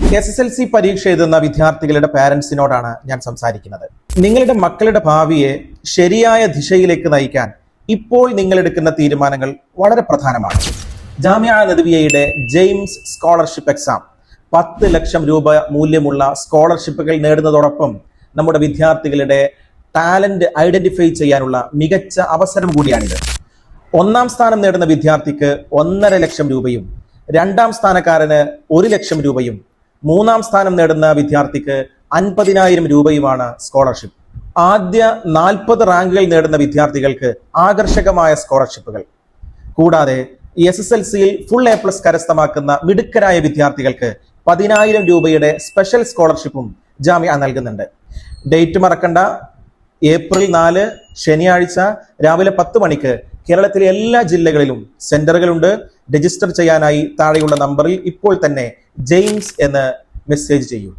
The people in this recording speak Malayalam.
SSLC പരീക്ഷ എഴുതുന്ന വിദ്യാർത്ഥികളുടെ പാരന്റ്സിനോടാണ് ഞാൻ സംസാരിക്കുന്നത്. നിങ്ങളുടെ മക്കളുടെ ഭാവിയെ ശരിയായ ദിശയിലേക്ക് നയിക്കാൻ ഇപ്പോൾ നിങ്ങൾ എടുക്കുന്ന തീരുമാനങ്ങൾ വളരെ പ്രധാനമാണ്. ജാമിഅ നദവിയയുടെ ജെയിംസ് സ്കോളർഷിപ്പ് എക്സാം 10 ലക്ഷം രൂപ മൂല്യമുള്ള സ്കോളർഷിപ്പുകൾ നേടുന്നതോടൊപ്പം നമ്മുടെ വിദ്യാർത്ഥികളുടെ ടാലന്റ് ഐഡന്റിഫൈ ചെയ്യാനുള്ള മികച്ച അവസരം കൂടിയാണിത്. 1ാം സ്ഥാനം നേടുന്ന വിദ്യാർത്ഥിക്ക് 1.5 ലക്ഷം രൂപയും 2ാം സ്ഥാനക്കാരന് 1 ലക്ഷം രൂപയും 3ാം സ്ഥാനം നേടുന്ന വിദ്യാർത്ഥിക്ക് 50,000 രൂപയുമാണ് സ്കോളർഷിപ്പ്. ആദ്യ 40 റാങ്കുകൾ നേടുന്ന വിദ്യാർത്ഥികൾക്ക് ആകർഷകമായ സ്കോളർഷിപ്പുകൾ. കൂടാതെ SSLCയിൽ ഫുൾ A+ കരസ്ഥമാക്കുന്ന മിടുക്കരായ വിദ്യാർത്ഥികൾക്ക് 10,000 രൂപയുടെ സ്പെഷ്യൽ സ്കോളർഷിപ്പും ജാമിഅ നൽകുന്നുണ്ട്. ഡേറ്റ് മറക്കണ്ട, ഏപ്രിൽ 4 ശനിയാഴ്ച രാവിലെ 10 മണിക്ക് കേരളത്തിലെ എല്ലാ ജില്ലകളിലും സെന്ററുകളുണ്ട്. രജിസ്റ്റർ ചെയ്യാനായി താഴെയുള്ള നമ്പറിൽ ഇപ്പോൾ തന്നെ ജെയിംസ് എന്ന് മെസ്സേജ് ചെയ്യൂ.